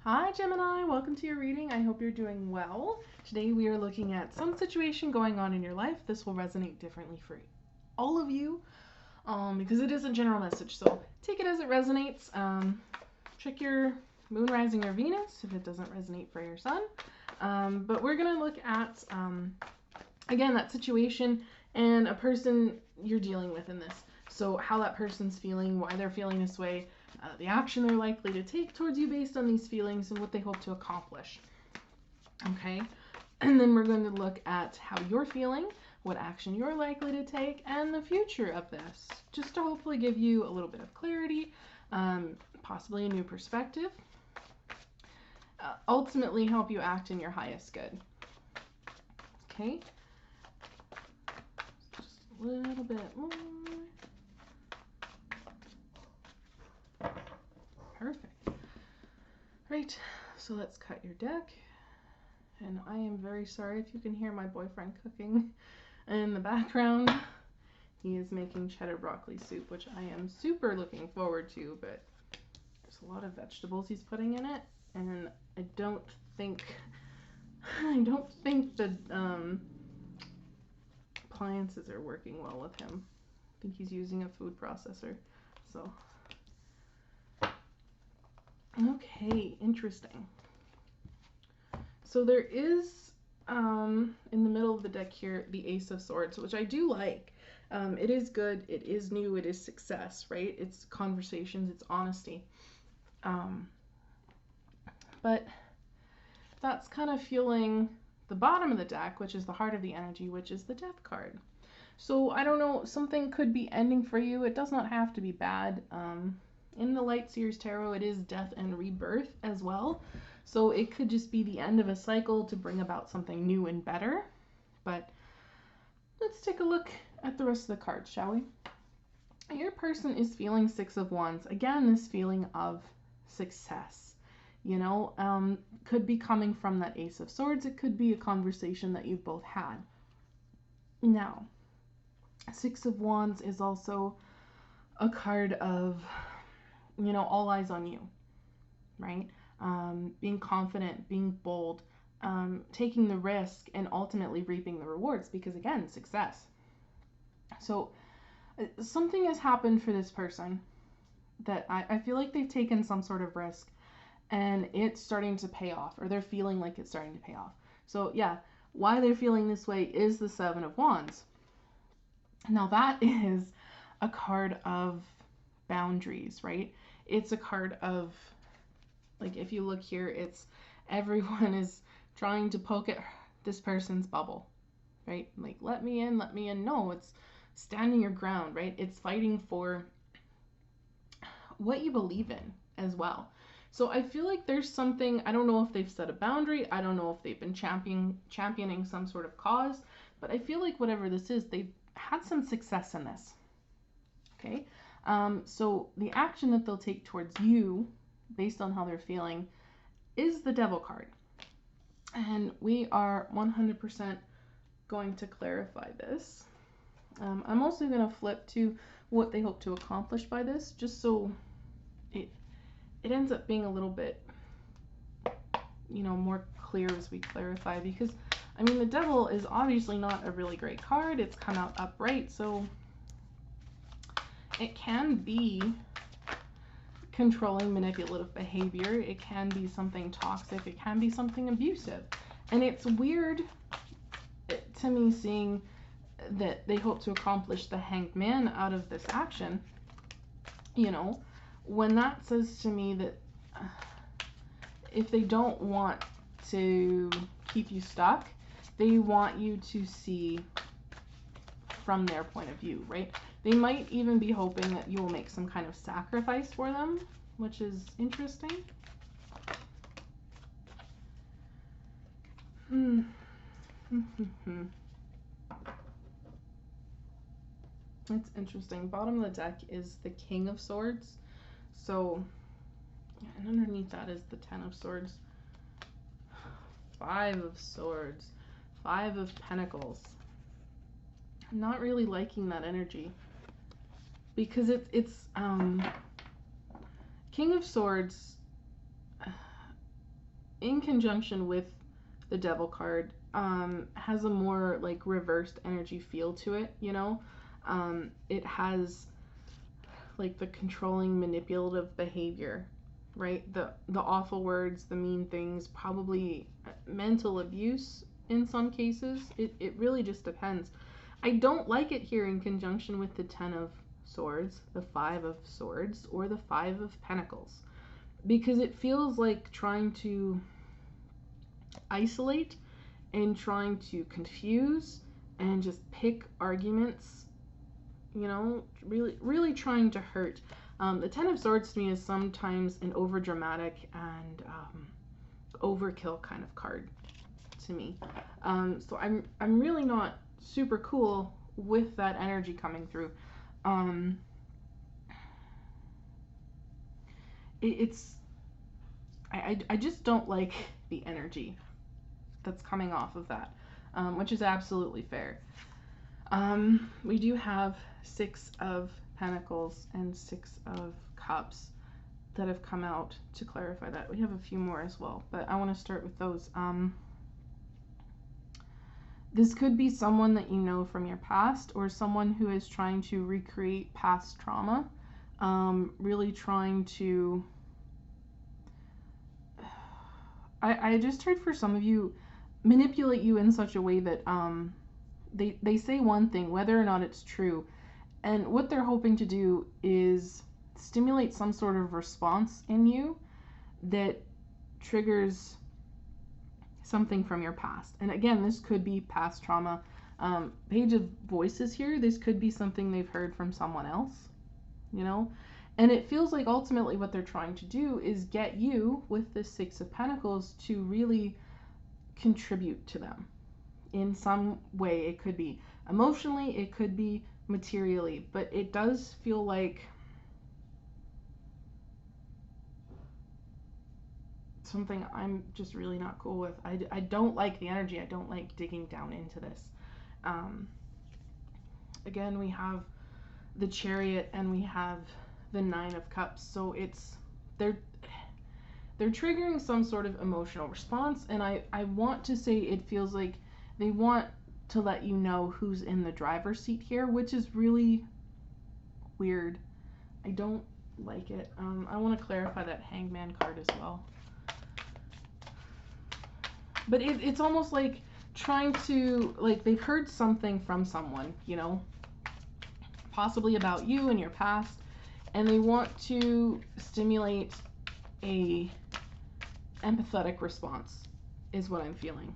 Hi Gemini, welcome to your reading. I hope you're doing well. Today we are looking at some situation going on in your life. This will resonate differently for all of you because it is a general message. So take it as it resonates. Check your moon, rising, or Venus if it doesn't resonate for your sun. But we're going to look at, again, that situation and a person you're dealing with in this. So how that person's feeling, why they're feeling this way, the action they're likely to take towards you based on these feelings, and what they hope to accomplish. Okay? And then we're going to look at how you're feeling, what action you're likely to take, and the future of this, just to hopefully give you a little bit of clarity, possibly a new perspective, ultimately help you act in your highest good. Okay? Just a little bit more. Perfect. Right, so let's cut your deck. And I am very sorry if you can hear my boyfriend cooking in the background. He is making cheddar broccoli soup, which I am super looking forward to, but there's a lot of vegetables he's putting in it, and I don't think the appliances are working well with him. I think he's using a food processor. So, okay, interesting. So there is, in the middle of the deck here, the Ace of Swords, which I do like. It is good, it is new, it is success, right? It's conversations, it's honesty. But that's kind of fueling the bottom of the deck, which is the heart of the energy, which is the Death card. So I don't know, something could be ending for you. It does not have to be bad. In the Light Seers Tarot, it is death and rebirth as well. So it could just be the end of a cycle to bring about something new and better. But let's take a look at the rest of the cards, shall we? Your person is feeling Six of Wands. Again, this feeling of success. You know, could be coming from that Ace of Swords. It could be a conversation that you've both had. Now, Six of Wands is also a card of, you know, all eyes on you, right? Being confident, being bold, taking the risk, and ultimately reaping the rewards, because again, success. So something has happened for this person that I feel like they've taken some sort of risk and it's starting to pay off, or they're feeling like it's starting to pay off. So yeah, why they're feeling this way is the Seven of Wands. Now that is a card of boundaries, right? It's a card of, like, if you look here, it's everyone is trying to poke at this person's bubble, right? Like, let me in, let me in. No, it's standing your ground, right? It's fighting for what you believe in as well. So I feel like there's something, I don't know if they've set a boundary, I don't know if they've been championing some sort of cause, but I feel like whatever this is, they've had some success in this. Okay, so the action that they'll take towards you, based on how they're feeling, is the Devil card. And we are 100% going to clarify this. I'm also going to flip to what they hope to accomplish by this, just so it ends up being a little bit, you know, more clear as we clarify, because I mean, the Devil is obviously not a really great card. It's come out upright, so it can be controlling, manipulative behavior. It can be something toxic. It can be something abusive. And it's weird to me seeing that they hope to accomplish the Hanged Man out of this action, you know, when that says to me that if they don't want to keep you stuck, they want you to see from their point of view, right? They might even be hoping that you will make some kind of sacrifice for them, which is interesting. It's interesting. Bottom of the deck is the King of Swords. So, and underneath that is the Ten of Swords. Five of Swords. Five of Pentacles. I'm not really liking that energy. Because it's King of Swords in conjunction with the Devil card, has a more like reversed energy feel to it, you know? It has like the controlling, manipulative behavior, right? The awful words, the mean things, probably mental abuse in some cases. It really just depends. I don't like it here in conjunction with the Ten of Swords, the Five of Swords, or the Five of Pentacles, because it feels like trying to isolate and trying to confuse and just pick arguments, you know, really trying to hurt. The Ten of Swords to me is sometimes an overdramatic and overkill kind of card to me. So I'm really not super cool with that energy coming through. It's I just don't like the energy that's coming off of that, which is absolutely fair. We do have Six of Pentacles and Six of Cups that have come out to clarify that. We have a few more as well, but I want to start with those. This could be someone that you know from your past, or someone who is trying to recreate past trauma, really trying to... I just heard for some of you, manipulate you in such a way that they say one thing, whether or not it's true, and what they're hoping to do is stimulate some sort of response in you that triggers something from your past. And again, this could be past trauma. Page of Voices here, this could be something they've heard from someone else, you know? And it feels like ultimately what they're trying to do is get you, with the Six of Pentacles, to really contribute to them in some way. It could be emotionally, it could be materially, but it does feel like something I'm just really not cool with. I don't like the energy. I don't like digging down into this. Again, we have the Chariot and we have the Nine of Cups. So it's they're triggering some sort of emotional response, and I want to say it feels like they want to let you know who's in the driver's seat here, which is really weird. I don't like it. I want to clarify that Hangman card as well. But it's almost like trying to, like, they've heard something from someone, you know, possibly about you in your past, and they want to stimulate a empathetic response, is what I'm feeling.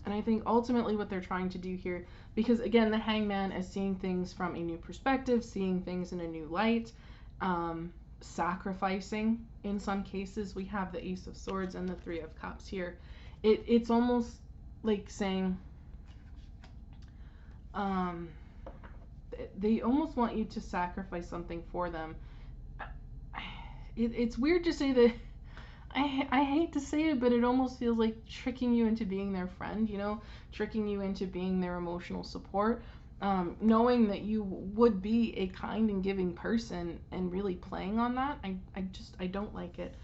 And I think ultimately what they're trying to do here, because again, the Hangman is seeing things from a new perspective, seeing things in a new light, sacrificing in some cases. We have the Ace of Swords and the Three of Cups here. It's almost like saying, they almost want you to sacrifice something for them. It's weird to say that. I hate to say it, but it almost feels like tricking you into being their friend, you know, tricking you into being their emotional support, knowing that you would be a kind and giving person and really playing on that. I don't like it.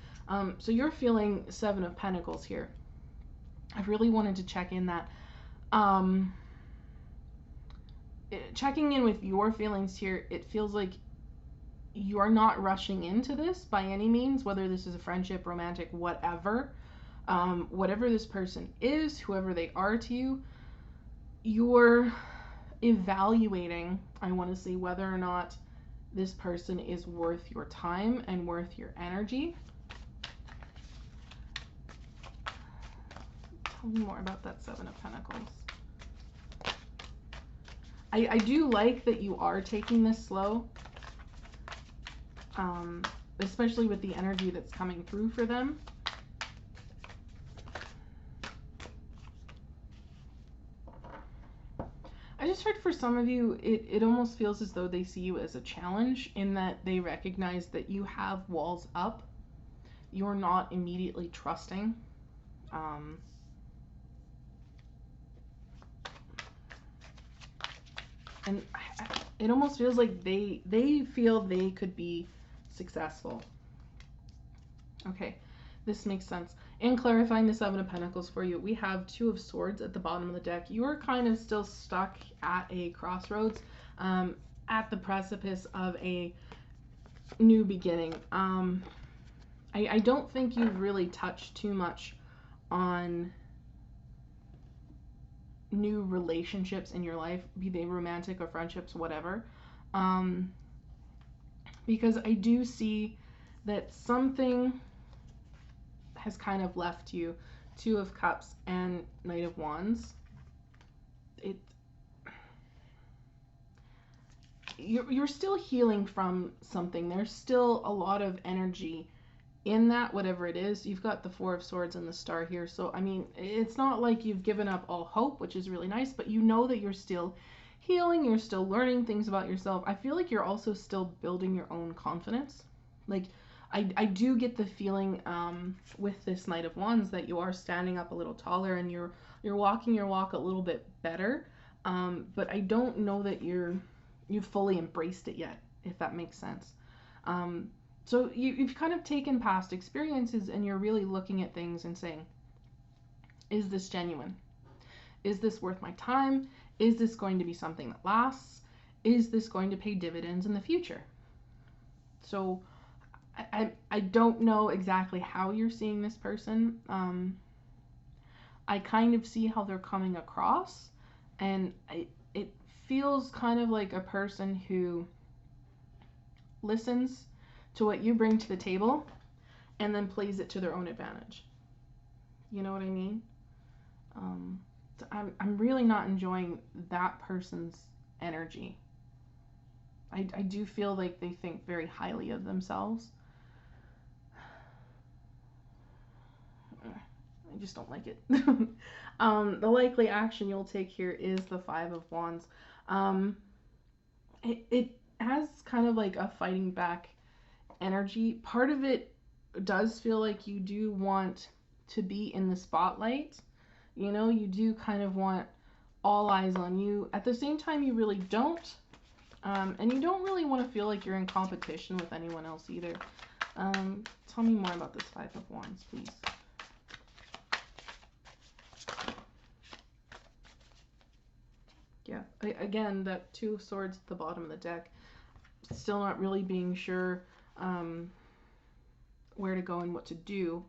So you're feeling Seven of Pentacles here. I really wanted to check in that. Checking in with your feelings here, it feels like you are not rushing into this by any means, whether this is a friendship, romantic, whatever. Whatever this person is, whoever they are to you, you're evaluating, I want to say, whether or not this person is worth your time and worth your energy. Tell me more about that Seven of Pentacles. I do like that you are taking this slow, especially with the energy that's coming through for them. I just heard for some of you, it almost feels as though they see you as a challenge, in that they recognize that you have walls up. You're not immediately trusting. And It almost feels like they feel they could be successful. Okay, this makes sense. In clarifying the Seven of Pentacles for you, we have Two of Swords at the bottom of the deck. You are kind of still stuck at a crossroads, at the precipice of a new beginning. I don't think you've really touched too much on new relationships in your life, be they romantic or friendships, whatever. Um, because I do see that something has kind of left you. Two of Cups and Knight of Wands. You're still healing from something. There's still a lot of energy in that, whatever it is. You've got the Four of Swords and the Star here. So, I mean, it's not like you've given up all hope, which is really nice, but you know that you're still healing. You're still learning things about yourself. I feel like you're also still building your own confidence. Like, I do get the feeling with this Knight of Wands that you are standing up a little taller and you're walking your walk a little bit better. But I don't know that you've fully embraced it yet, if that makes sense. So you've kind of taken past experiences and you're really looking at things and saying, is this genuine? Is this worth my time? Is this going to be something that lasts? Is this going to pay dividends in the future? So I don't know exactly how you're seeing this person. I kind of see how they're coming across, and it feels kind of like a person who listens to what you bring to the table and then plays it to their own advantage. You know what I mean? So I'm really not enjoying that person's energy. I do feel like they think very highly of themselves. I just don't like it. The likely action you'll take here is the Five of Wands. It has kind of like a fighting back energy. Part of it does feel like you do want to be in the spotlight. You know, you do kind of want all eyes on you. At the same time, you really don't. And you don't really want to feel like you're in competition with anyone else either. Tell me more about this Five of Wands, please. Yeah, again, that Two of Swords at the bottom of the deck. Still not really being sure where to go and what to do.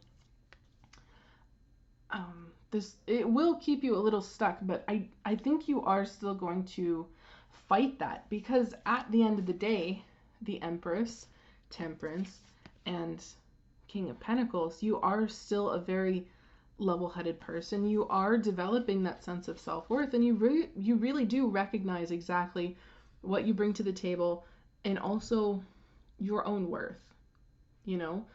It will keep you a little stuck, but I think you are still going to fight that, because at the end of the day, the Empress, Temperance, and King of Pentacles, you are still a very level-headed person. You are developing that sense of self-worth, and you really do recognize exactly what you bring to the table and also your own worth, you know?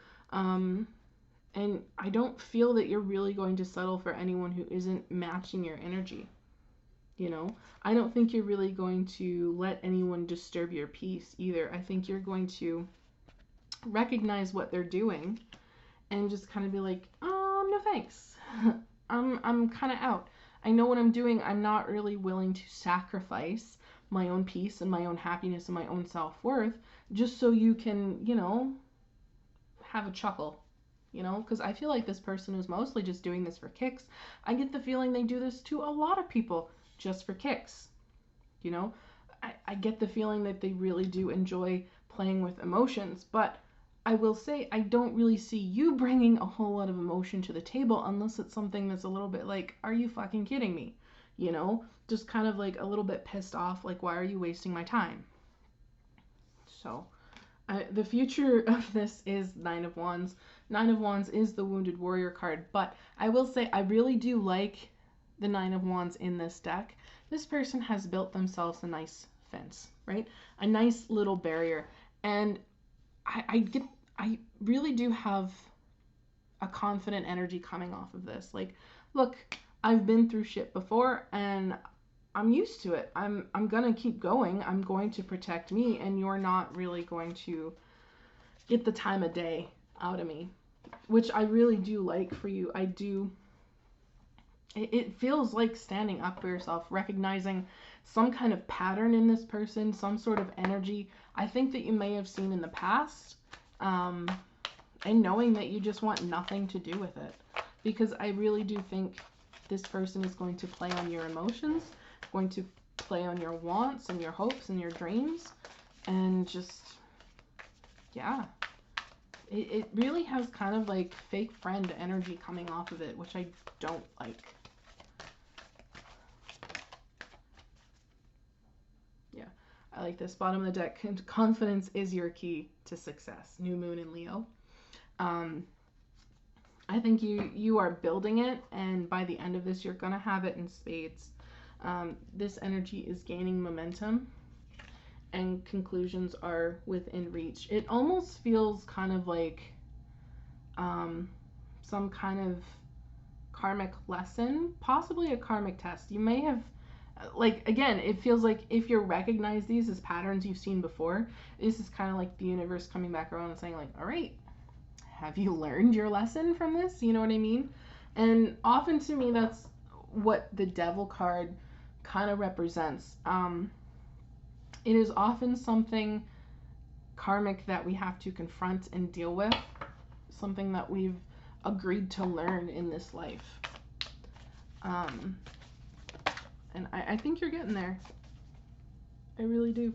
And I don't feel that you're really going to settle for anyone who isn't matching your energy, you know? I don't think you're really going to let anyone disturb your peace either. I think you're going to recognize what they're doing and just kind of be like, no thanks. I'm kind of out. I know what I'm doing. I'm not really willing to sacrifice my own peace and my own happiness and my own self-worth just so you can, you know, have a chuckle, you know, because I feel like this person is mostly just doing this for kicks. I get the feeling they do this to a lot of people just for kicks, you know. I get the feeling that they really do enjoy playing with emotions, but I will say I don't really see you bringing a whole lot of emotion to the table unless it's something that's a little bit like, are you fucking kidding me? You know, just kind of like a little bit pissed off, like, why are you wasting my time? So, the future of this is Nine of Wands. Nine of Wands is the Wounded Warrior card, but I will say I really do like the Nine of Wands in this deck. This person has built themselves a nice fence, right? A nice little barrier. And I really do have a confident energy coming off of this. Like, look, I've been through shit before and I'm used to it. I'm gonna keep going. I'm going to protect me, and you're not really going to get the time of day out of me, which I really do like for you. It feels like standing up for yourself, recognizing some kind of pattern in this person, some sort of energy I think that you may have seen in the past, and knowing that you just want nothing to do with it. Because I really do think this person is going to play on your emotions, going to play on your wants and your hopes and your dreams, and just, yeah. It really has kind of like fake friend energy coming off of it, which I don't like. Yeah, I like this. Bottom of the deck, confidence is your key to success. New moon in Leo. I think you are building it, and by the end of this, you're going to have it in spades. This energy is gaining momentum, and conclusions are within reach. It almost feels kind of like some kind of karmic lesson, possibly a karmic test. You may have, like, again, it feels like if you recognize these as patterns you've seen before, this is kind of like the universe coming back around and saying, like, all right, have you learned your lesson from this? You know what I mean? And often to me, that's what the devil card kind of represents. It is often something karmic that we have to confront and deal with, something that we've agreed to learn in this life. And I think you're getting there. I really do.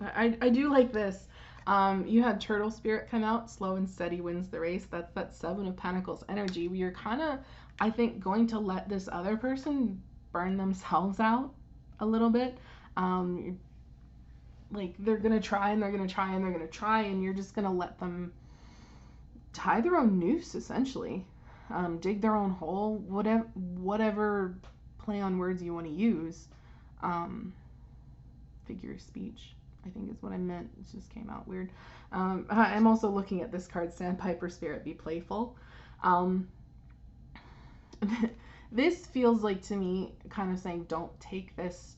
I do like this. You had Turtle Spirit come out. Slow and steady wins the race. That's that Seven of Pentacles energy. You're kind of, I think, going to let this other person burn themselves out a little bit. Like, they're going to try and they're going to try and they're going to try, and you're just going to let them tie their own noose, essentially. Dig their own hole, whatever play on words you want to use. Figure of speech, I think is what I meant. It just came out weird. I'm also looking at this card, Sandpiper Spirit, be playful. This feels like, to me, kind of saying don't take this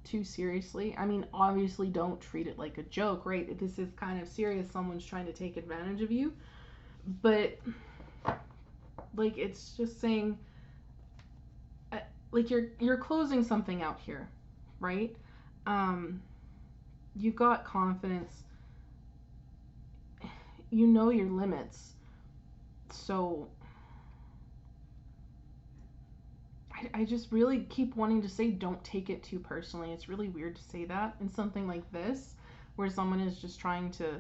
too seriously. I mean, obviously don't treat it like a joke, right? This is kind of serious. Someone's trying to take advantage of you. But, like, it's just saying, like, you're closing something out here, right? You've got confidence. You know your limits. So I just really keep wanting to say don't take it too personally. It's really weird to say that in something like this, where someone is just trying to,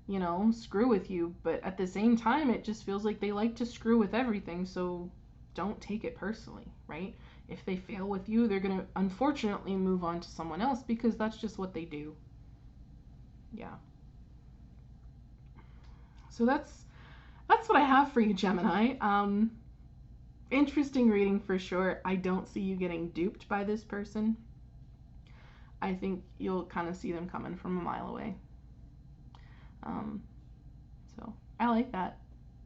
you know, screw with you. But at the same time, it just feels like they like to screw with everything. So don't take it personally, right? If they fail with you, they're going to unfortunately move on to someone else because that's just what they do. Yeah. So that's what I have for you, Gemini. Interesting reading for sure. I don't see you getting duped by this person. I think you'll kind of see them coming from a mile away. So I like that.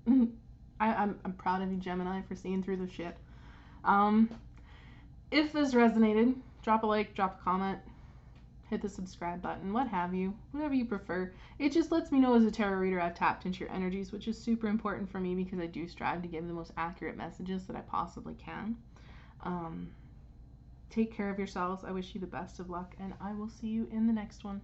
I'm proud of you, Gemini, for seeing through the shit. If this resonated, drop a like, drop a comment, hit the subscribe button, what have you, whatever you prefer. It just lets me know as a tarot reader I've tapped into your energies, which is super important for me because I do strive to give the most accurate messages that I possibly can. Take care of yourselves. I wish you the best of luck, and I will see you in the next one.